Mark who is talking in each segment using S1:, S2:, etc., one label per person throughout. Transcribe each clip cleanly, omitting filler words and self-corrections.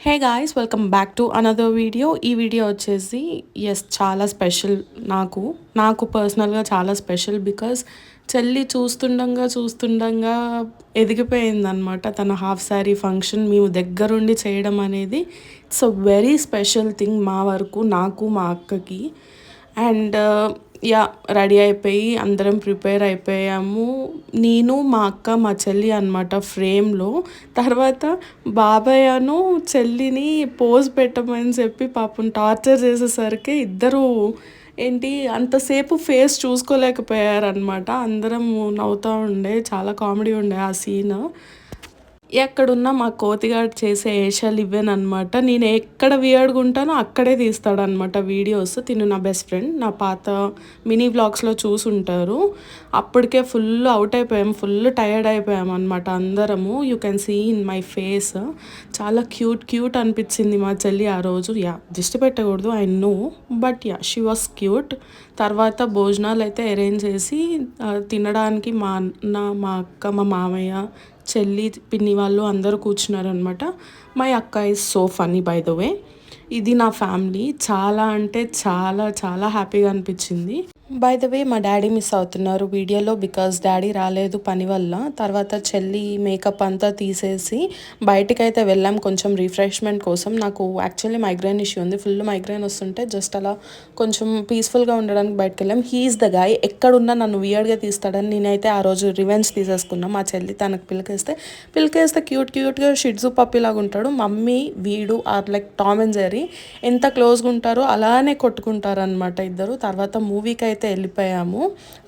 S1: Hey guys, welcome back to another video. ఈ video వచ్చేసి చాలా స్పెషల్. నాకు పర్సనల్గా చాలా స్పెషల్. బికాస్ చెల్లి చూస్తుండగా ఎదిగిపోయిందనమాట. తన హాఫ్ శారీ ఫంక్షన్ మేము దగ్గరుండి చేయడం అనేది it's a very special thing మా వరకు, నాకు మా అక్కకి. అండ్ రెడీ అయిపోయి అందరం ప్రిపేర్ అయిపోయాము. నేను, మా అక్క, మా చెల్లి అనమాట ఫ్రేమ్లో. తర్వాత బాబాయ్ను చెల్లిని పోజ్ పెట్టమని చెప్పి పాపం టార్చర్ చేసేసరికి ఇద్దరు అంతసేపు ఫేస్ చూసుకోలేకపోయారనమాట. అందరం నవ్వుతూ ఉండే, చాలా కామెడీ ఉండే ఆ సీన్. ఎక్కడున్నా మా కోతిగాడు చేసే ఏషాలు ఇవేనమాట. నేను ఎక్కడ వియర్డ్గా ఉంటానో అక్కడే తీస్తాడనమాట వీడియోస్. తిను నా బెస్ట్ ఫ్రెండ్. నా పాత మినీ వ్లాగ్స్లో చూసుంటారు. అప్పటికే ఫుల్ అవుట్ అయిపోయాం, ఫుల్ టైర్డ్ అయిపోయాం అనమాట అందరము. You can see in my face. చాలా క్యూట్ అనిపించింది మా చెల్లి ఆ రోజు. దిష్టి పెట్టకూడదు, I know, but she was cute. తర్వాత భోజనాలు అయితే అరేంజ్ చేసి తినడానికి మా అన్న, మా అక్క, మా మామయ్య, చెల్లి, పిన్ని వాళ్ళు అందరూ కూర్చున్నారనమాట. మై అక్క is so funny by the way. ఇది నా ఫ్యామిలీ. చాలా అంటే చాలా చాలా హ్యాపీగా అనిపించింది. బై ద వే, మా డాడీ మిస్ అవుతున్నారు వీడియోలో. బికాజ్ డాడీ రాలేదు పని వల్ల. తర్వాత చెల్లి మేకప్ అంతా తీసేసి బయటకైతే వెళ్ళాం కొంచెం రిఫ్రెష్మెంట్ కోసం. నాకు యాక్చువల్లీ మైగ్రైన్ ఇష్యూ ఉంది. ఫుల్ మైగ్రైన్ వస్తుంటే జస్ట్ అలా కొంచెం పీస్ఫుల్గా ఉండడానికి బయటకు వెళ్ళాం. He's the guy. ఎక్కడున్నా నన్ను వియర్డ్గా తీస్తాడని నేనైతే ఆ రోజు రివెంజ్ తీసేసుకున్నాం. మా చెల్లి తనకు పిల్లకేస్తే క్యూట్గా షిడ్జు పప్పి లాగా ఉంటాడు. మమ్మీ వీడు are like Tom and Jerry. ఎంత క్లోజ్గా ఉంటారో అలానే కొట్టుకుంటారు అనమాట ఇద్దరు. తర్వాత మూవీకి అయితే వెళ్ళిపోయాము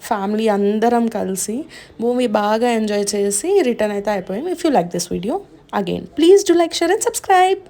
S1: ఫ్యామిలీ అందరం కలిసి. మూవీ బాగా ఎంజాయ్ చేసి రిటర్న్ అయితే అయిపోయాం. If you like this video, again please do like, share and subscribe.